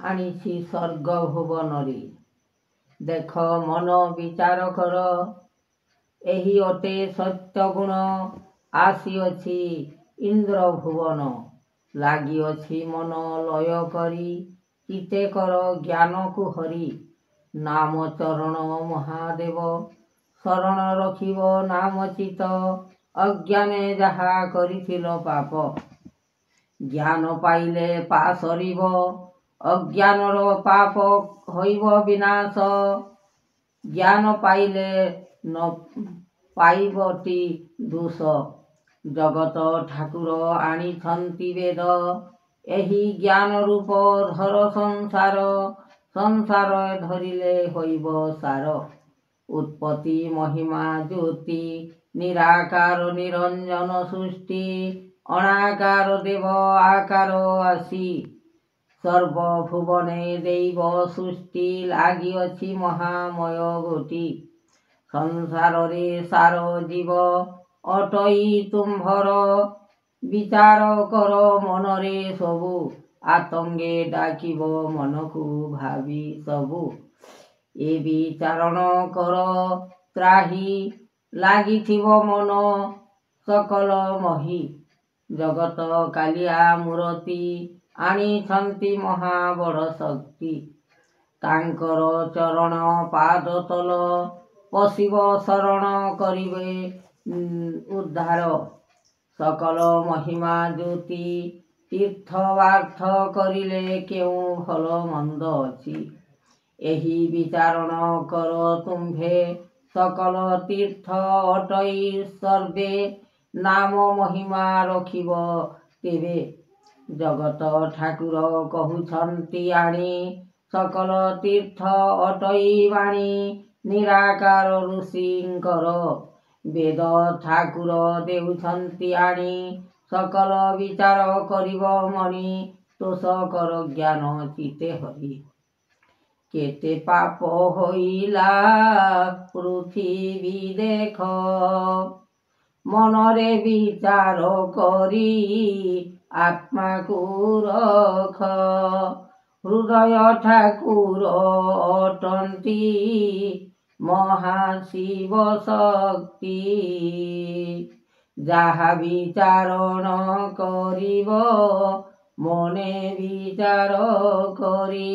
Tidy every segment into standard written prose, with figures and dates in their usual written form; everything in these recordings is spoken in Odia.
ଆଣିଛି ସ୍ୱର୍ଗ ଭୁବନରେ। ଦେଖ ମନ ବିଚାର କର, ଏହି ଅଟେ ସତ୍ୟ ଗୁଣ। ଆସିଅଛି ଇନ୍ଦ୍ର ଭୁବନ, ଲାଗିଅଛି ମନ ଲୟ କରି। ଚିତେ କର ଜ୍ଞାନକୁ ହରି, ନାମ ଚରଣ ମହାଦେବ। ଶରଣ ରଖିବ ନାମ ଚିତ, ଅଜ୍ଞାନେ ଯାହା କରିଥିଲ ପାପ। ଜ୍ଞାନ ପାଇଲେ ପା ସରିବ, ଅଜ୍ଞାନର ପାପ ହୋଇବ ବିନାଶ। ଜ୍ଞାନ ପାଇଲେ ନ ପାଇବଟି ଦୋଷ, ଜଗତ ଠାକୁର ଆଣିଛନ୍ତି ବେଦ। ଏହି ଜ୍ଞାନ ରୂପ ଧର ସଂସାର, ସଂସାର ଧରିଲେ ହୋଇବ ସାର। ଉତ୍ପତ୍ତି ମହିମା ଜ୍ୟୋତି, ନିରାକାର ନିରଞ୍ଜନ ସୃଷ୍ଟି। ଅଣାକାର ଦେବ ଆକାର ଆସି, ସର୍ବଭୁବନେ ଦୈବ ସୃଷ୍ଟି। ଲାଗିଅଛି ମହାମୟ ଗୋଟି, ସଂସାରରେ ସାର ଜୀବ। ଅଟଇ ତୁମ୍ଭର ବିଚାର କର ମନରେ ସବୁ, ଆତଙ୍ଗେ ଡାକିବ ମନକୁ ଭାବି ସବୁ। ଏ ବିଚାରଣ କର ତ୍ରାହି, ଲାଗିଥିବ ମନ ସକଳ ମୋହି। ଜଗତ କାଳିଆ ମୂରତି, ଆଣିଛନ୍ତି ମହା ବଡ଼ ଶକ୍ତି। ତାଙ୍କର ଚରଣ ପାଦ ତଳ, ପଶିବ ଶରଣ କରିବେ ଉଦ୍ଧାର। ସକଳ ମହିମା ଜ୍ୟୋତି, ତୀର୍ଥ ବାର୍ଥ କରିଲେ କେଉଁ ଭଲ ମନ୍ଦ ଅଛି। ଏହି ବିଚାରଣ କର ତୁମ୍ଭେ, ସକଳ ତୀର୍ଥ ଅଟଇ ସର୍ବେ। ନାମ ମହିମା ରଖିବ ତେବେ, ଜଗତ ଠାକୁର କହୁଛନ୍ତି ଆଣି। ସକଳ ତୀର୍ଥ ଅଟଇ ବାଣୀ, ନିରାକାର ଋଷିଙ୍କର। ବେଦ ଠାକୁର ଦେଉଛନ୍ତି ଆଣି, ସକଳ ବିଚାର କରିବ ମଣି। ତୋଷ କର ଜ୍ଞାନ ଚିତେ ହରି, କେତେ ପାପ ହୋଇଲା ପୃଥିବୀ ଦେଖ। ମନରେ ବିଚାର କରି ଆତ୍ମାକୁ ରଖ। ହୃଦୟ ଠାକୁର ଅଟନ୍ତି, ମହାଶିବ ଶକ୍ତି। ଯାହା ବିଚାରଣ କରିବ, ମନେ ବିଚାର କରି।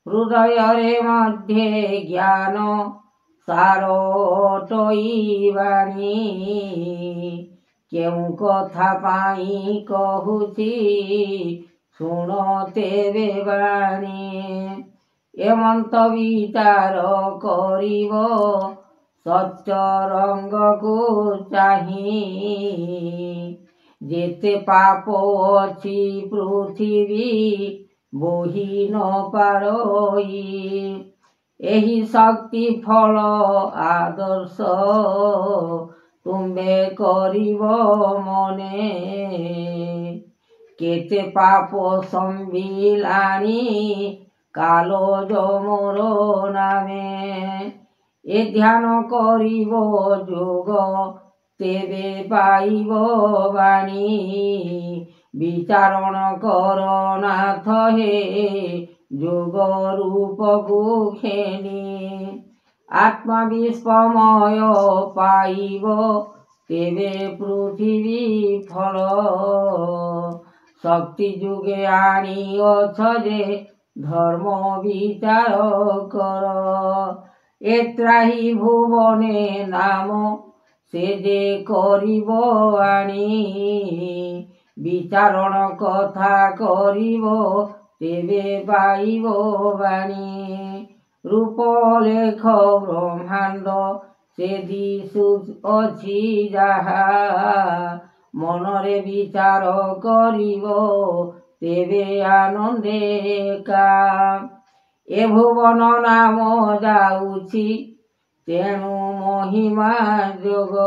ହୃଦୟରେ ମଧ୍ୟେ ଜ୍ଞାନ ସାର ଅଟଇ ବାଣୀ। କେଉଁ କଥା ପାଇଁ କହୁଛି, ଶୁଣ ତେବେ ବାଣୀ। ଏମନ୍ତ ବିଚାର କରିବ, ସତ୍ୟ ରଙ୍ଗକୁ ଚାହିଁ। ଯେତେ ପାପ ଅଛି ପୃଥିବୀ, ବୋହି ନ ପାରଇ। ଏହି ଶକ୍ତି ଫଳ ଆଦର୍ଶ, ତୁମ୍ଭେ କରିବ ମନେ। କେତେ ପାପ ସମ୍ଭିଲାଣି, କାଳ ମୋର ନାମେ। ଏ ଧ୍ୟାନ କରିବ ଯୋଗ, ତେବେ ପାଇବ ବାଣୀ। ବିଚାରଣ କର ନାଥ ହେ, ଯୋଗ ରୂପକୁ ଘେନି। ଆତ୍ମା ବିଶ୍ଵମୟ ପାଇବ, ତେବେ ପୃଥିବୀ ଫଳ। ଶକ୍ତି ଯୁଗେ ଆଣିଅଛ ଯେ, ଧର୍ମ ବିଚାର କର। ଏ ତ୍ରାହି ଭୁବନେ ନାମ, ସେ ଯେ କରିବ ଆଣି। ବିଚାରଣ କଥା କରିବ, ତେବେ ପାଇବ ବାଣୀ। ରୂପ ଲେଖ ବ୍ରହ୍ମାଣ୍ଡ, ସେ ଦିଶୁଅଛି ଯାହା। ମନରେ ବିଚାର କରିବ, ତେବେ ଆନନ୍ଦେ ଏକା। ଏ ଭୁବନ ନାମ ଯାଉଛି, ତେଣୁ ମହିମା ଯୋଗ।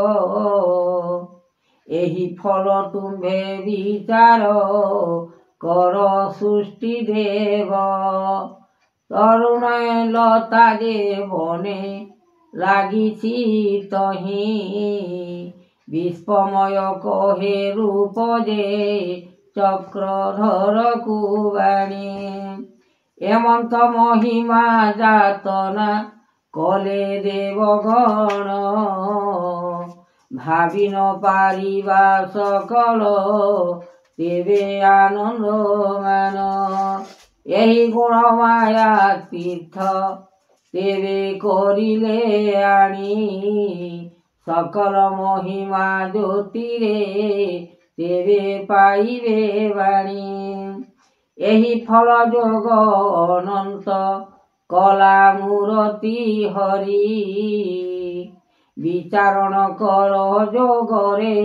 ଏହି ଫଳ ତୁମ୍ଭେ ବିଚାର କର ସୃଷ୍ଟି ଦେବ। ତରୁଣ ଲତା ଯେ ବନେ ଲାଗିଛି ତହିଁ। ବିଶ୍ଵମୟ କହେ ରୂପ ଯେ, ଚକ୍ରଧରକୁ ବାଣୀ। এমন্ত মহিমা যাতনা কলে দেবগণ ভাবি ন পারিবা সকল তেবে আনন্দ মান এই গুণ মায়া তীর্থ তেবে করিলে আনি সকল মহিমা জ্যোতিরে তেবে পাইবে বাণী ଏହି ଫଳ ଯୋଗ ଅନନ୍ତ କଲା ମୂରତି ହରି ବିଚାରଣ କର ଯୋଗରେ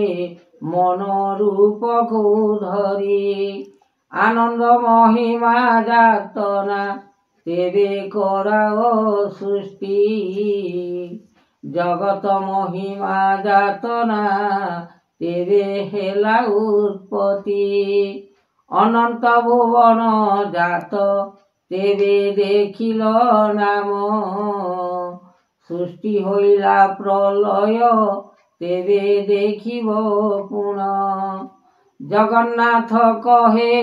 ମନ ରୂପକୁ ଧରି ଆନନ୍ଦ ମହିମା ଯାତନା ତେବେ କରାଓ ସୃଷ୍ଟି ଜଗତ ମହିମା ଯାତନା ତେବେ ହେଲା ଉତ୍ପତ୍ତି ଅନନ୍ତ ଭୁବନ ଜାତ ତେବେ ଦେଖିଲ ନାମ ସୃଷ୍ଟି ହୋଇଲା ପ୍ରଲୟ ତେବେ ଦେଖିବ ପୁଣ ଜଗନ୍ନାଥ କହେ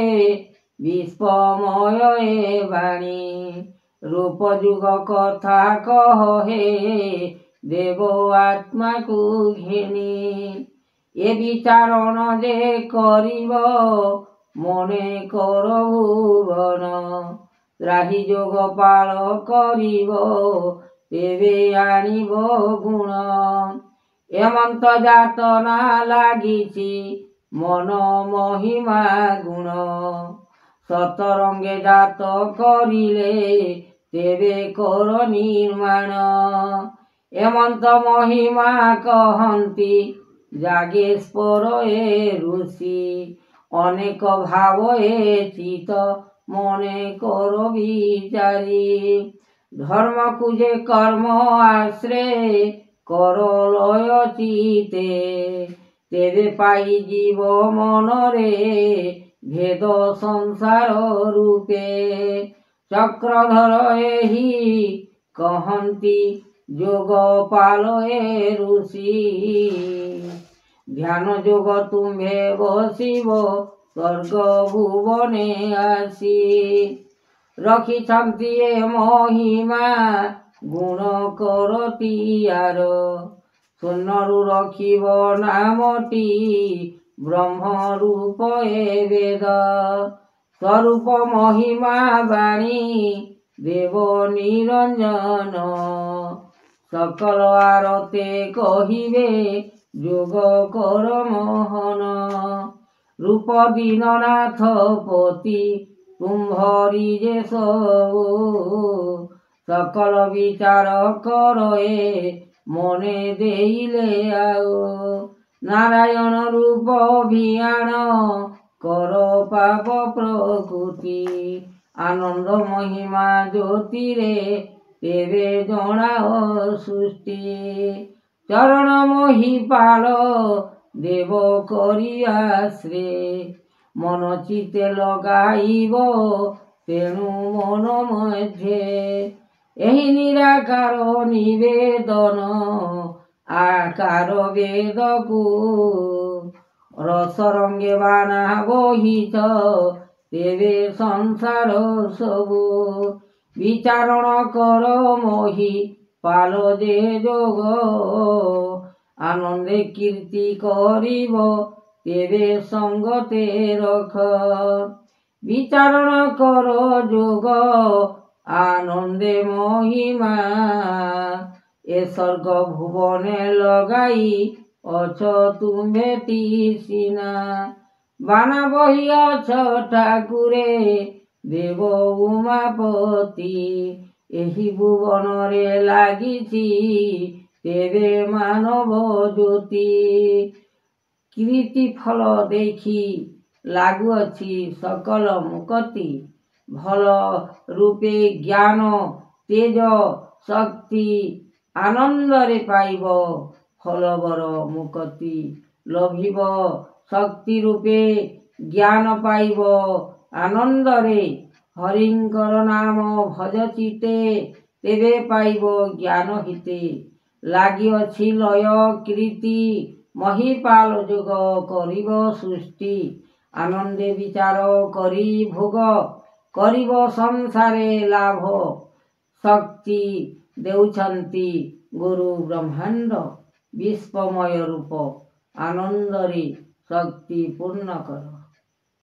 ବିଶ୍ୱମୟ ଏ ବାଣୀ ରୂପ ଯୁଗ କଥା କହେ ଦେବ ଆତ୍ମାକୁ ଘେନି ଏ ବିଚାରଣ ଯେ କରିବ মনে কর ভুবন ত্রাহি যোগ পাଳ করিব তেবে আনিব গুণ এমন্ত যাতনা লাগিছি মন মহিমা গুণ সতরঙ্গে জাত করিলে তেবে কর নির্মাণ এমন্ত মহিমা কহন্তি যাগেশ্বর এ ঋষি অনেক ভাব এ চিত মনে কর বিচারি ধর্মকু যে কর্ম আশ্রে কর লয় চিতে তেবে পাই জীব মনরে ভেদ সংসার রূপে চক্রধর এহি কহন্তি যোগ পাল এ ঋষি ধ্যান যোগ তুম্ভে বসিব স্বর্গ ভুবনে আসি রখিছন্তি এ মহিমা গুণ করতি আর শূন্যরু রখিব নামটি ব্রহ্মরূপ এ বেদ স্বরূপ মহিমা বাণী দেব নিরঞ্জন সকল আরতে কহিবে যোগ কর মোহন রূপ দীননাথ পতি কুম্ভরি যে সবু সকল বিচার কর এ মনে দেইলে আও নারায়ণ রূপ অভিয়ান কর পাপ প্রকৃতি আনন্দ মহিমা জ্যোতিরে তেবে জଣାও সৃষ্টি চরণ মহিপাল দেব করিয়া শ্রে মন চিতে লগাইব তেণু মন মধ্যে ଏହି ନିରାକାର ନିବେଦନ ଆକାର ବେଦକୁ ରସରଙ୍ଗେ ବାନା ବହିଛ ତେବେ ସଂସାର ସବୁ ବିଚାରଣ କର ମହି ପାଲ ଯେ ଯୋଗ আনন্দে কীর্তি করিব তেবে সঙ্গতে রখ বিচারণ কর যোগ আনন্দে মহিমা এ স্বর্গ ভুবনে লগাই অছ তুম্ভে তৃষ্ণা বানা বহিয়াছ ঠাকুরে দেব উমাপতি ଏହି ଭୁବନରେ ଲାଗିଛି ତେବେ ମାନବ ଜ୍ୟୋତି କୀର୍ତ୍ତି ଫଳ ଦେଖି ଲାଗୁଅଛି ସକଳ ମୁକତି ଭଲ ରୂପେ ଜ୍ଞାନ ତେଜ ଶକ୍ତି ଆନନ୍ଦରେ ପାଇବ ଫଳବର ମୁକତି ଲୋଭିବ ଶକ୍ତି ରୂପେ ଜ୍ଞାନ ପାଇବ ଆନନ୍ଦରେ ହରିଙ୍କର ନାମ ଭଜ ଚିତେ ତେବେ ପାଇବ ଜ୍ଞାନ ହିତେ ଲାଗିଅଛି ଲୟ କୀର୍ତ୍ତି ମହିପାଲ ଯୋଗ କରିବ ସୃଷ୍ଟି ଆନନ୍ଦେ ବିଚାର କରି ଭୋଗ କରିବ ସଂସାରେ ଲାଭ। ଶକ୍ତି ଦେଉଛନ୍ତି ଗୁରୁ ବ୍ରହ୍ମାଣ୍ଡ। ବିଶ୍ୱମୟ ରୂପ ଆନନ୍ଦରେ ଶକ୍ତି ପୂର୍ଣ୍ଣ କର।